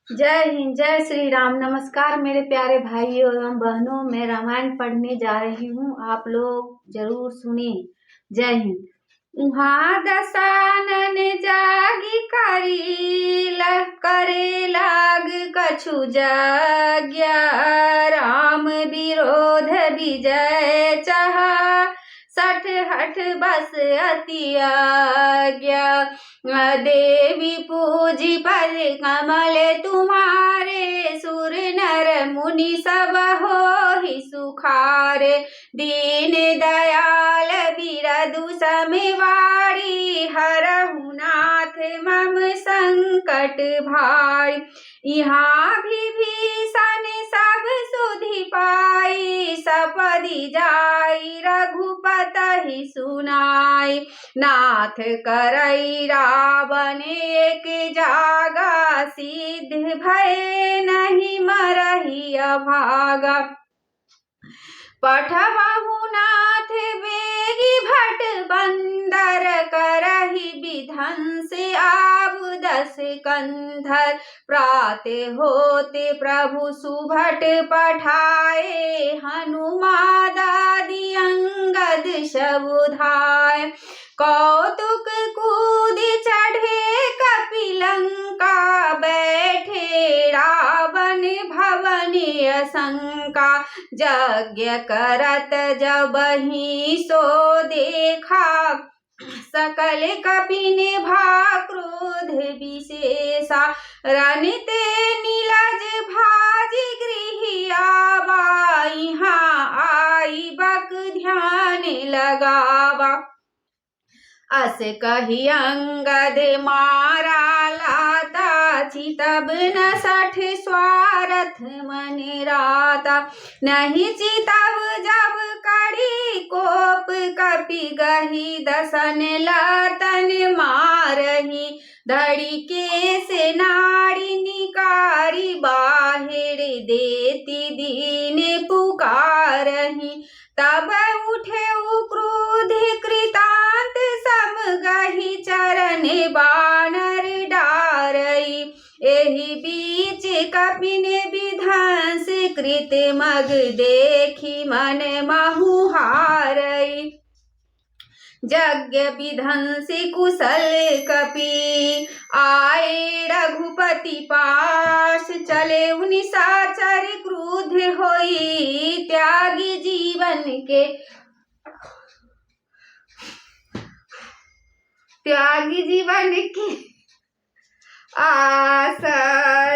जय हिंद, जय श्री राम। नमस्कार मेरे प्यारे भाइयों एवं बहनों, मैं रामायण पढ़ने जा रही हूँ, आप लोग जरूर सुनिए। जय हिंद। उहाँ दसानन जागी करे लाग कछु जग्या, राम विरोध विजय चाहा, सठ हठ बस अति आज्ञा। देवी पूजी पद कमल तुम्हारे, सुर नर मुनि सब हो ही सुखारे। दीन दयाल बिरदु समेवाड़ी, हरहु नाथ मम संकट भारी। यहाँ विभीषण सब सुधि पाई, सपदि जाई रघुपति सुनाई। नाथ करई रावण एक जागा, सिद्ध भय नहीं मरहि अभागा। पठबहु नाथ बेगी भट बंदर, करहि विध्वंस आब दस कंधर। प्राते होते प्रभु सुभट पठाए, हनुमादादि अंगद सबुधाय। कौतुक कूदि चढ़े कपिलंका, बैठे रावण भवन असंका। यज्ञ करत जबहि सो देखा, सकल कपिन भा क्रोध विशेषा। रनिते नीलज भाजी गृह आवा, यहाँ आई बक ध्यान लगावा। अस कही अंगद मारा लाता, चितब न सठ स्वारथ मन राता। नहीं चितब जब कड़ी कोप, कपि गही दसन लातन मारही। धड़ी के से नारी निकारी, बाहिर देती दीन पुकारही। तब उठे क्रोध कृतांत, सम गही चरण बानर डारई। एहि बीच कपिन विध्वंस कृत, मग देखी मन महु हारई। यज्ञ विध्वंसी कुशल कपि, आए रघुपति पास। चले निशाचर क्रुद्ध होई, त्यागी जीवन के आस।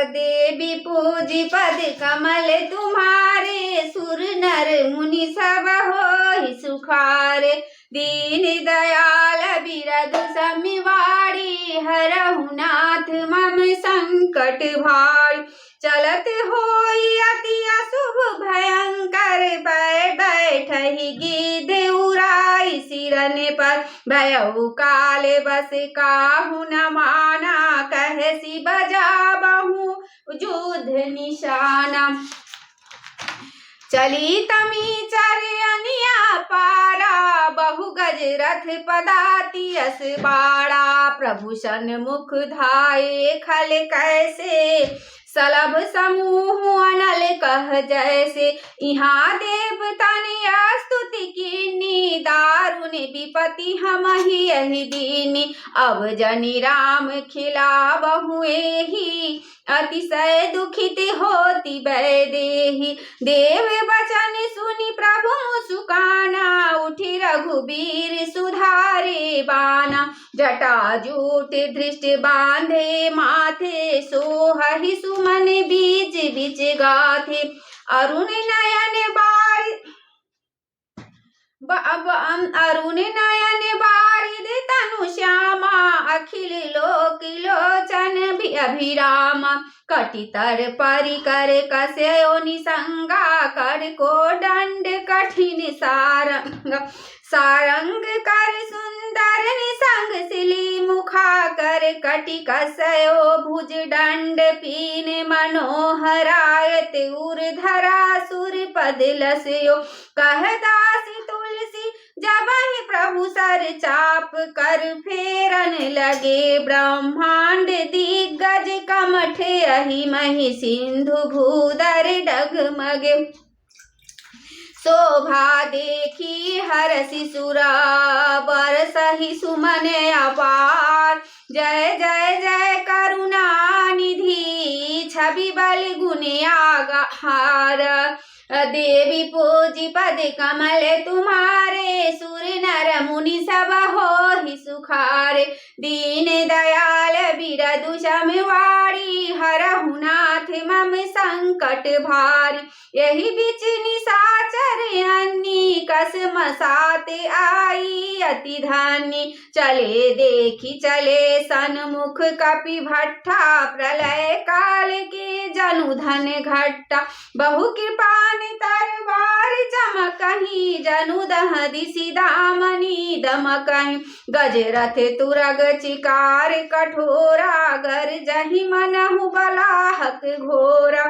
देवी पूजी पद कमल तुम्हारे, सुर नर मुनि सब होहि सुखारे। दीन दयाल बिरदु समेवाड़ी, हरहु नाथ मम संकट भारी। चलत होई अति अशुभ भयंकर, बैठहि गिद्ध उड़ाई सिरन पर। भयउ काल बस काहू न माना, कहसी बजाबहु युद्ध निशाना। चली तमी चर अनिया पारा, बहु गज रथ पदाति अस बाड़ा। प्रभु सन्मुख धाये खल कैसे, सलभ समूह अनल कह जैसे। यहाँ देवतन स्तुति कीनी, दारुण विपति हमहि यहि दीनी। अब जनि राम खिलावहु एहि, अतिशय दुखित होति वैदेही। देव बचन सुनि प्रभु मुसुकाना, उठि रघुबीर सुधारे बाना। जटाजूट धृष्ट बांधे माथे, सोहहि सुमन बीच बीच गाथे। अरुण नयन बारिद तनु श्यामा, अखिल लोक लोचन अभिरामा। कटितर परिकर कसयो निसंगा, कर को दंड कठिन सारंग कर सुंदर निसंग सिली मुखा कर। कटि कसयो भुज दंड पीन मनोहरायत, उर्धरा सुर पद लसयो। कह दासी तुलसी जबहि प्रभु सर चाप कर, फेरन लगे ब्रह्मांड दिग्गज कमल मठ अहि मही सिंधु भूधर डगमगे शोभा देखी हरसि सुरा बरसहि सुमन अपार जय जय जय करुणा निधि छवि बल गुण आगार देवी पूजी पद कमल तुम्हारे सुर नर मुनि सब होहि सुखारे दीन दयाल बिरदु समवारी हरहु नाथ मम संकट भारी यही बिच निशाचर अन्नी कसम साते आई अति धन्य चले देखी चले सन्मुख कपि भट्ठा प्रलय काल के जनु धन घट्टा बहु कृपान तरवार चमकहि जनु दहदि सिदामणि दमकहि गजरथ तुरग चिकार कठोरा गरजहि मनहु बलाहक घोरा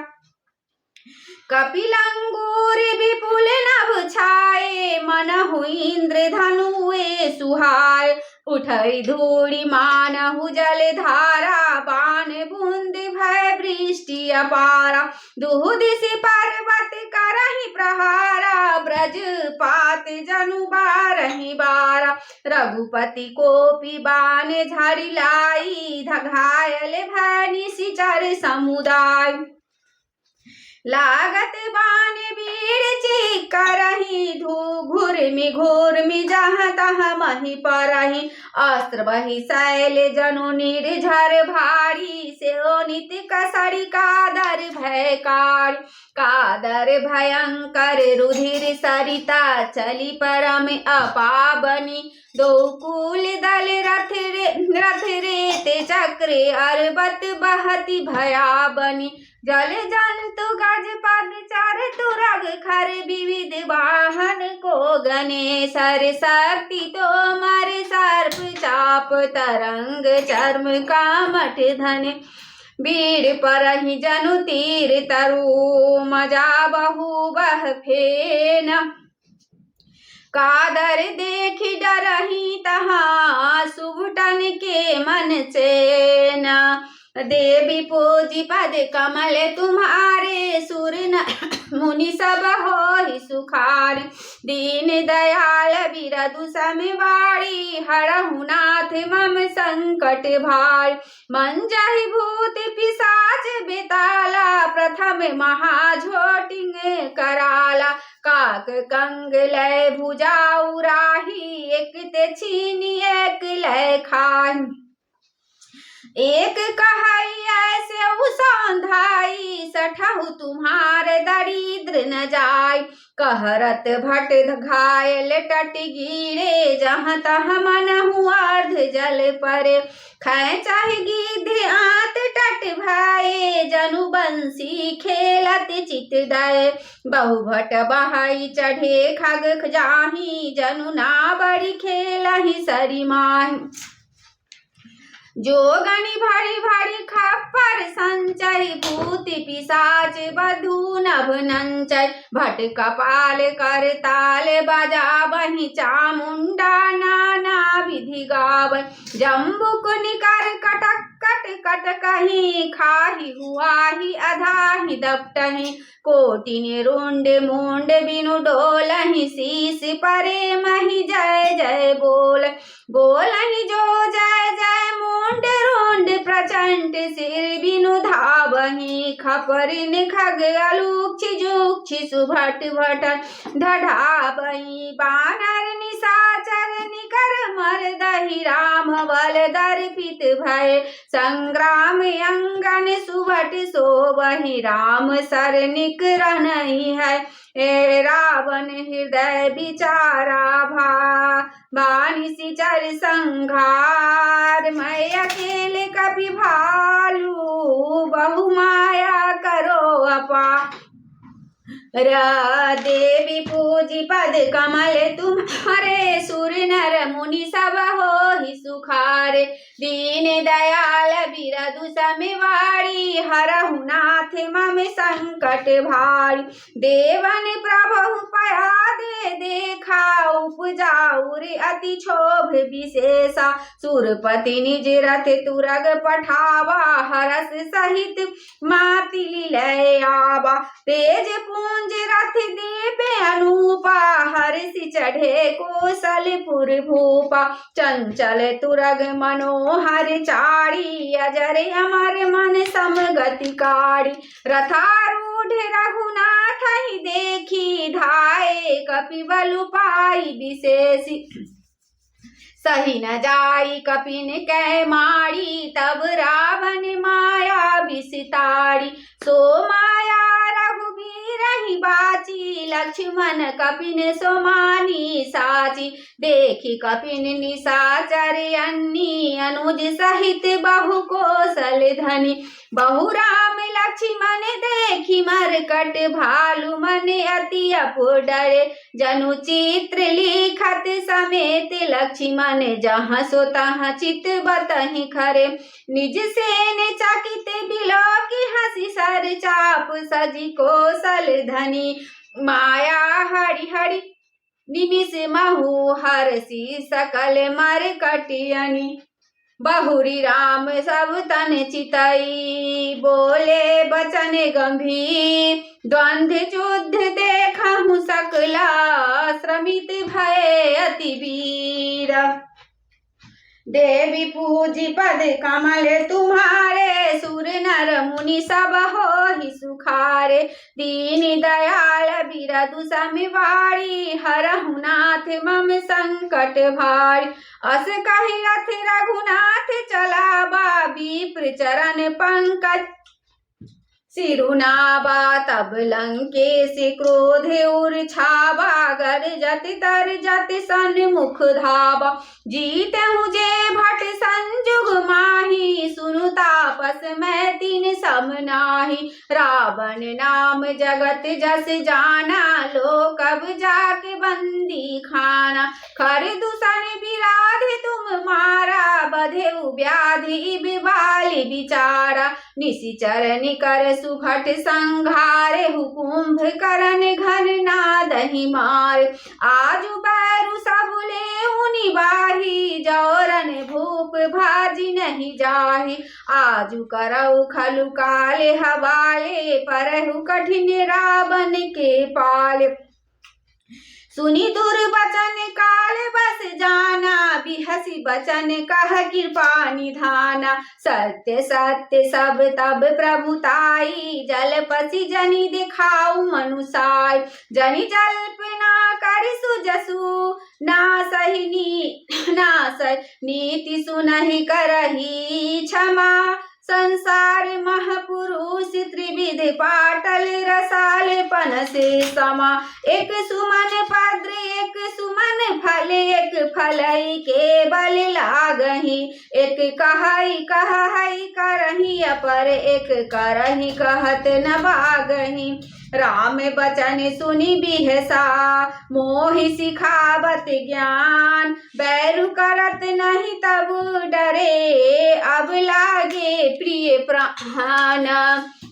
कपिलंगूर विपुल नभ छाये मनहु इंद्र धनुए सुहाय उठई धूलि मानहु जल धारा बाण बूंद भय वृष्टि अपारा दुहु दिशि पर्वत करहि प्रहारा ब्रज पात जनु बारहि बारा रघुपति कोपि बाण झरि लाई घायल भय निशिचर समुदाय लागत बाण बीड़ करही घूर्मि जहाँ तहाँ मही परही अस्त्र बही शैल जनु निर्झर भारी से नित कसरी कादर भयकारी कादर भयंकर रुधिर सरिता चली परम अपाबनी दो कूल दल रथ रेत चक्र अरबत बहति भयाबनी जल जंतु गज पद चर तुरग खर विविध वाहन को गने सर शक्ति तो मर सर्प चाप तरंग चर्म कामठ धन बीड़ परहि जनु तीर तरु मजा बहु बह फेन कादर देखि डरहि तहाँ सुभटन के मन चैन देवी पूजी पद कमल तुम्हारे सुर मुनि सब होहि सुखार दीन दयाल बिरदु समवारी हरहु नाथ मम संकट भार मंजहि भूत पिशाच बेताला प्रथम महाझोटिंग कराला काक कंग लय भुजा उराही एक ते छीनी एक लय खाही एक कहई ऐसे उसौंधाई सठहु तुम्हार दरिद्र न जाय कहरत भट घायल टट गिरे जहाँ तहाँ मनहु अर्ध जल परे खै चाहे गिद्ध आत टट भाए जनु बंसी खेलत चित दय बहु भट बहाई चढ़े खग जाही जनु ना बड़ी खेलहि सरी माही जोगनि भरी भरी खप्पर संचय भूति पिशाच बधू नभ नंचय भट कपाल कर ताल बजा बहि चामुंडा नाना विधि गावै जम्बुक निकर कटक कट कट कहीं खाही हुआही अधाही दपटही कोटि निरुंड मुंड बिनु डोलहि शीस परे मही जय जय बोलहि जो जय जय मुंड रुंड प्रचंड सिर बिनु धावहि खपरिन खग अलूक्षि जुक्षि सुभट भटन ढढ़ाबहि बानर निशाचर निकर मरदहि राम बल दर्पित भय संग्राम अंगन सुभट सोबहि राम सर निकरह नहीं है ए रावण हृदय विचारा बानिसी चर संघार मैं अकेले कभी भालू बहु माया करो अपा देवी पूजी पद कमल तुम्हारे, सुर नर मुनि सब होहि सुखारे। दीन दयाल बिरदु समेवाड़ी, हरहु नाथ मम संकट भारी। देवन प्रभु पया दे देखा, उपजाऊ रे अति क्षोभ विशेषा। सुरपति निज रथ तुरग पठावा, हरस सहित माति लय आवा। तेज पुंज रथ दीपे अनूपा, हर्षि चढ़े कौशलपुर भूपा। चंचल तुरग मनोहर चारी, अजर अमर मन समगतिकारी। रथारूढ़ रघुनाथ ही देखी, धाये कपि बलु पाई विशेषी। सही न जाई कपिन कै मारी, तब रावण माया विसितारी। सो माया रघुबीर ही बाची, लक्ष्मण कपिन सो मानी साची। देखी कपिन निशाचर अन्नी, अनुज सहित बहु कौशल धनी। बहु राम लक्ष्मण देखी मरकट, भालु मन अति अपुडरे। जनु चित्र लिखत समेत लक्ष्मण, जहाँ सो तहाँ चित बतहि खरे। निज सेन चकित बिलोकी हंसी, सर चाप सजी कौशल धनी। माया हरि हरि निमिष महु, हरषि सकल मरकटियनि। बहुरी राम सब तन चितई, बोले बचन गंभीर। द्वंद्व युद्ध देखहु सकला, श्रमित भय अति वीर। देवी पूजी पद कमल तुम्हारे, सुर नर मुनि सब होहि सुखारे। दीन दयाल बिरदु समेवाड़ी, हरहु नाथ मम संकट भारी। अस कहि रथ रघुनाथ चलावा, विप्र चरण पंकज सिरुनावा। तब लंकेश क्रोध उर छावा, गरजत तरजत सन्मुख धावा। जीतहु जे भट संजुग माही, सुनु तापस मैं तिन सम नाही। रावण नाम जगत जस जाना, लोक अब जाके बंदी खाना। खर दुसन विराध तुम मारा, बधेउ व्याधि बिबाली बिचारा। निशिचर निकर सुभट संघारे, हुकुम्भ करन घन नादहि मारे। आजु बैरु सबुले उनि बाही, जौरन भूप भाजी नहीं जाही। आजु करऊ खलु काले हवाले, परहु कठिन रावण के पाले। सुनी दुर्वचन काल बस जाना, बिहसी बचन कह कृपा निधाना। सत्य सत्य सब तब प्रभुताई, जलपसी जनि दिखाऊ मनुसाय। जनि जल्पना करि सुजसु, ना सही नीति सुनहि करही क्षमा। संसार महपुरुष त्रिविध पाटल, रसाल पन से समा। एक सुमन पद्र एक सुमन फल, एक फलई के बल लागही। एक कहई कहई करही अपर, एक करही कहत न बागही। राम बचन सुनि बिहसा, मोहि सिखावत ज्ञान। बैरु करत नहीं तब डरे, अब लागे प्रिय प्राण।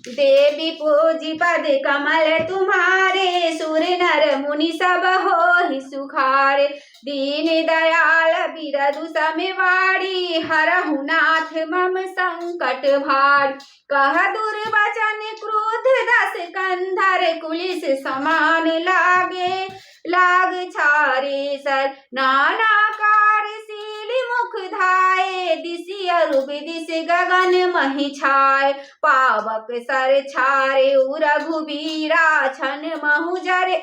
देवी पूजी पद कमल तुम्हारे, सुर नर मुनि सब होहि सुखारे। दीन दयाल बिरदु समेवाड़ी, हरहु नाथ मम संकट भारी। कह दुर्वचन क्रोध दस कंधर, कुलिस समान लाग छारे सर। नाना कार्यशील मुख धाये, दिसि अरुप दिस गगन महि छाय। पावक सर छारे रघुबीरा, छन महु जरे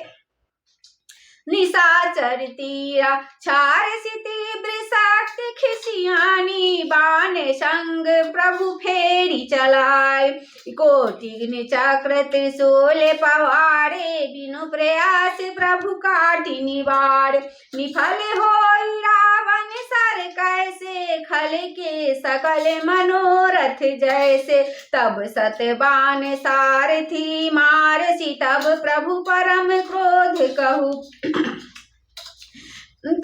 निशाचर तीरा छार सी तीव्र शक्ति खिसियानी बाण संग प्रभु फेरी चलाए कोटिग्नि चक्र त्रिशूल पवारे बिनु प्रयास प्रभु काटि निवार निफल होई रावण सर कैसे खल के सकल मनोरथ जैसे तब सतबान सारथी मारसी तब प्रभु परम क्रोध कहू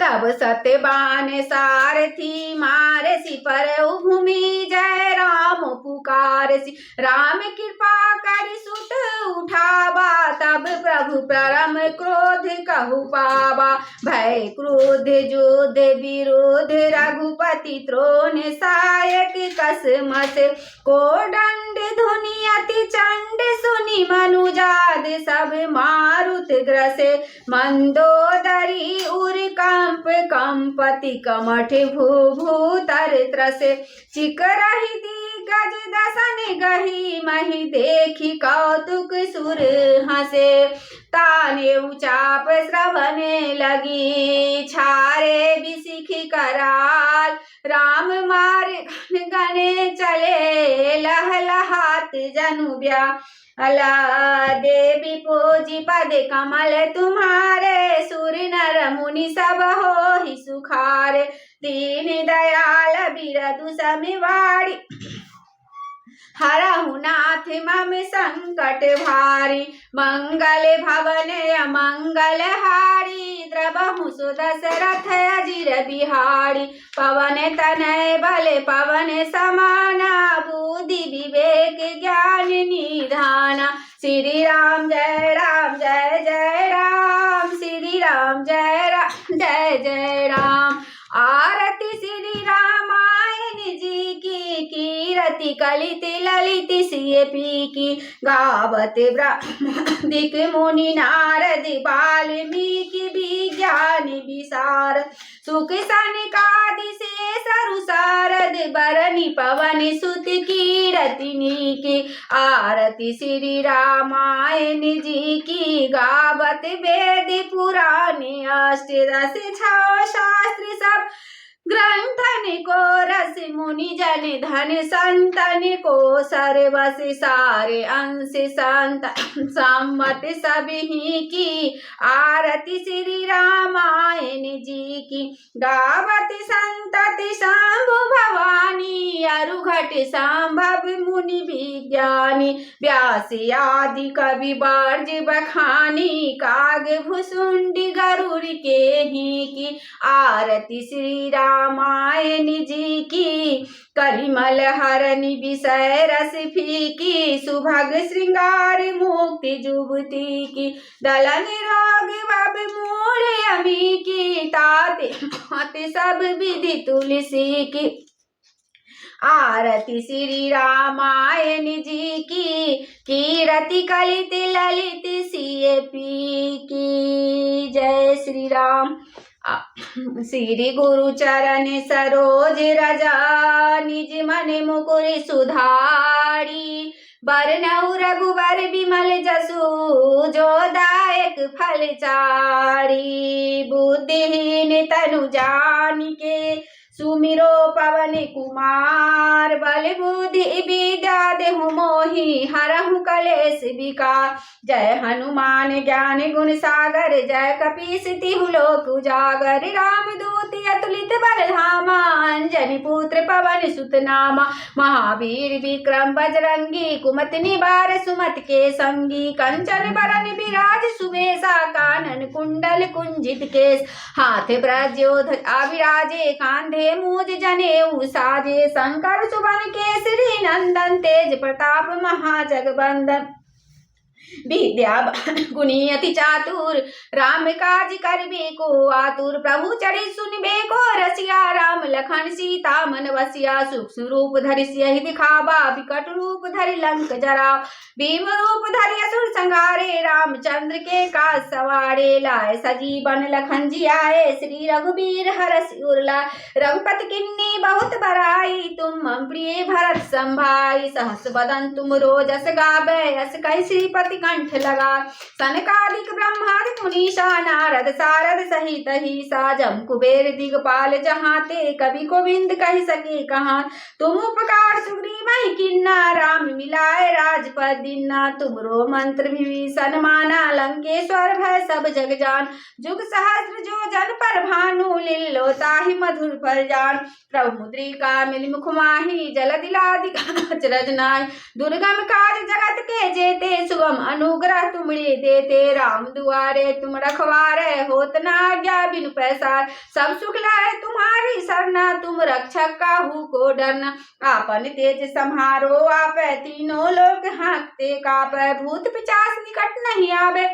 तब सत्यबान सारथी मारसी पर भूमि जय राम पुकारसी राम कृपा कर सुत उठावा तब प्रभु परम क्रोध कहु पावा भय क्रोध जोध विरोध रघुपति त्रोण सायक कसमस को दंड धुनि अति चंड सुनि मनुजाद सब मारुत ग्रसे मंदोदरी उर कंपति कमठ भू भू तर त्रसे चिक रही दिग्गज दसन गही मही देखी कौतुक सुर हंसे ताने उचाप श्रवणे लगी छारे बिसिखी कराल राम मार गने चले लहलहात जनु ब्या अला देवी पूजी पद कमल तुम्हारे सुर नर मुनि सब हो ही सुखार दीन दयाल बिरदु समिवाड़ी हरहु नाथ मम संकट भारी मंगल भवन अमंगल हारी द्रवहु सुदशरथ अजिर बिहारी पवन तनय बल पवन समाना बुद्धि विवेक ज्ञान निधाना श्री राम जय जय राम श्री राम जय जय राम आरती श्री रामायण जी की कीरति कलित ललित सिय पी की गावत ब्रह्मादिक मुनि नारद वाल्मीकि विज्ञान विसार सुख सनकादि से सरु सारद बरनि पवन सुत कीरति नीकी आरती श्री रामायण जी की गावत वेद पुराण अष्टदश छह शास्त्र सब ग्रंथन को रस मुनि जन धन संतन को सर्वस सारे अंश संत सम्मत सभी की आरती श्री रामायण जी की गावत संतति शंभु भवानी अरुघट संभव मुनि विज्ञानी व्यास आदि कवि बर्ज बखानी काग भुसुंडी गरुड़ के ही की आरती श्री रामायण जी की कलिमल हरनि विषय रस फीकी सुभग श्रृंगार मुक्ति जुबती की दलन रोग बब मूल अमी की ताते सब विधि तुलसी की आरती श्री रामायण जी की कीरति कलित ललित सिय पी की जय श्री राम। श्री गुरु चरण सरोज रजा निज मन मुकुर सुधारी बरनऊ रघुवर विमल जसु जो दायक फल चारी बुद्धिहीन तनु जानिके सुमिरो पवन कुमार बल बुद्धि विद्या देहु मोहि हरहु कलेश विकार जय हनुमान ज्ञान गुण सागर जय कपीस तिहु लोक उजागर रामदूत अतुलित बल धामा अंजनी पुत्र पवन सुत नामा महावीर विक्रम बजरंगी कुमति निवार सुमत के संगी कंचन बरन विराज सुबेसा कानन कुंडल कुंजित केस हाथ ब्रजोध अविराजे कांधे मूज जनेऊ साजे शंकर सुवन केसरी नंदन तेज प्रताप महाजगबंदन विद्या गुणी अति चातुर राम काज करबे को आतुर प्रभु चढ़ी सुनबे को रसिया राम लखन सीता मन बसिया सूक्ष्म रूप धरि सियहि दिखावा विकट रूप धरि लंक जरा भीम रूप धरि असुर संहारे रामचंद्र के काज सवारे लाए सजीवन लखन जी आए श्री रघुबीर हरष उरला रघुपति किन्नी बहुत बड़ाई तुम मम प्रिय भरत संभाई सहस बदन तुम रोजस गावे अस कहि श्रीपति पाति कंठ लगा। सनकादिक ब्रह्मादि मुनीषा नारद सारद सहित ही सा। जम कुबेर दिगपाल जहाँ ते कवि गोविंद कह सके कहाँ। तुम उपकार सुग्रीव ही किन्ना राम मिलाए राजपद दिन्ना। तुमरो मंत्र विभीषण माना लंकेश्वर भय सब जग जान। जुग सहस्र जो जन पर भानु लील्लो ताहि मधुर फल जान। प्रभु मुद्रिका मिलि मुख माहि जल दिलादि अचरज नाहि। दुर्गम काज जगत के जेते सुगम अनुग्रह तुमरे देते। राम दुआरे तुम रखवारे होत न आज्ञा बिनु पैसार। सब सुख लाए तुम्हारी सरना तुम रक्षक काहू को डरना। आपन तेज सम्हारो आपै तीनों लोक हाँकते कापै। भूत पिशाच निकट नहीं आवे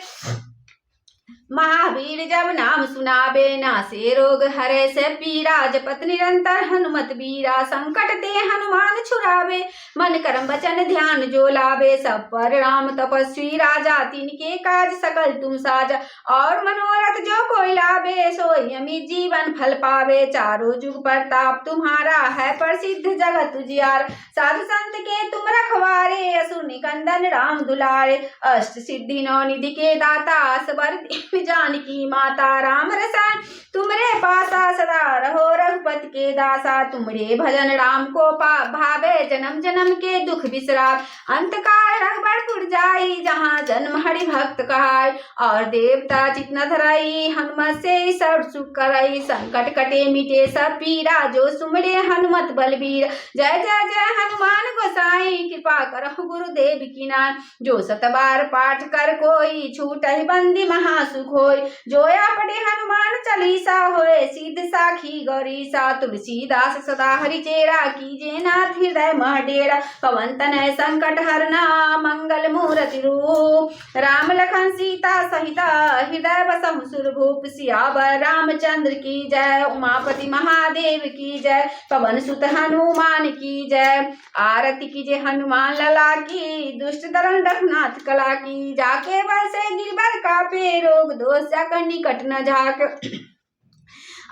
महावीर जब नाम सुनाबे। नासे रोग हरे से पीरा जपत निरंतर हनुमत बीरा। संकट ते हनुमान छुड़ावे मन कर्म वचन ध्यान जो लावे। सब पर राम तपस्वी राजा तिनके काज सकल तुम साजा। और मनोरथ जो कोई लावे सोई अमित जीवन फल पावे। चारों जुग प्रताप तुम्हारा है प्रसिद्ध जगत उजियार। साधु संत के तुम रखवारे असुर निकंदन राम दुलारे। अष्ट सिद्धि नौ निधि के दाता असबर जानकी माता। राम रसायन तुमरे पासा सदा रहो रघुपति के दासा। तुमरे भजन राम को भावे जन्म जन्म के दुख बिसराव। अंत काल रघुबरपुर जाई जहाँ जन्म हरि भक्त कहाय। और देवता चित न धराई हनुमत से सर्व सुख करई। संकट कटे मिटे सब पीरा जो सुमरे हनुमत बलबीर। जय जय जय हनुमान गोसाई कृपा करहु गुरुदेव की नाय। जो सतबार पाठ कर कोई छूटहि बंदी महासुख होय। जोया पढ़े हनुमान चालीसा होए सिद्ध साखी गौरीसा। तुलसीदास सदा हरि चेरा कीजे नाथ हृदय मह डेरा। पवन तनय संकट हरना मंगल मूर्ति रूप। राम लखन सीता सहित हृदय बसहु सुरभूप। सियावर रामचंद्र की जय उमापति महादेव की जय। पवन सुत हनुमान की जय। आरती कीजे हनुमान लला की दुष्ट दलन रघुनाथ कला की। जाके बल से गिरबर कापे रोग दोष जाकर निकट न झाक।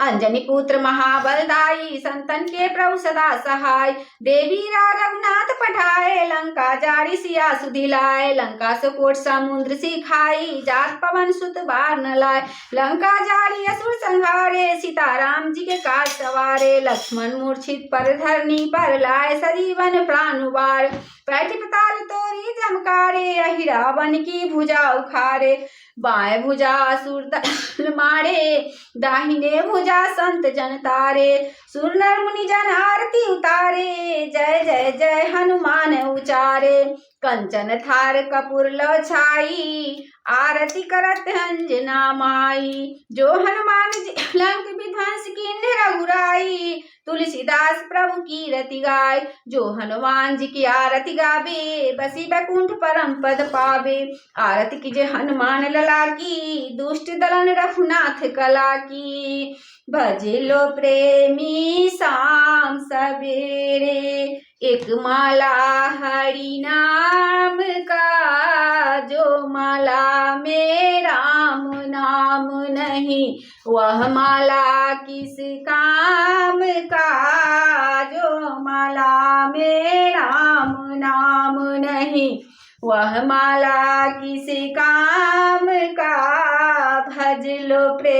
अंजनी पुत्र महाबलदाई संतन के प्रभु सदा सहाय। देवी रघुनाथ पठाए लंका जारी सिया सुधिलाए। लंका सुकोट समुद्र सिखाई जात पवन सुत बार न लाए। लंका जारी असुर संहारे सीता राम जी के काज सवारे। लक्ष्मण मूर्छित पर धरनी पर लाए सजीवन प्राण उबार। पैठ पताल तोरी जमकारे अहि रावण की भुजा उखारे। बाएं भुजा असुर दल मारे दाहिने भुजा संत जन तारे। सुर नर मुनि जन आरती उतारे जय जय जय हनुमान उचारे। कंचन थार कपूर लो छाई आरती करत अंजना माई। जो हनुमान जी लंक विध्वंस कीन्ह रघुराई। तुलसीदास प्रभु की रति गाय। जो हनुमान जी की आरती गावे बसी बैकुंठ परम पद पावे। आरती कीजे हनुमान लला की दुष्ट दलन रघुनाथ कला की। भजे लो प्रेमी शाम सवेरे एक माला हरि नाम का। जो माला में राम नाम नहीं वह माला किस काम का। जो माला में राम नाम नहीं वह माला किस काम का। भज लो प्रेम।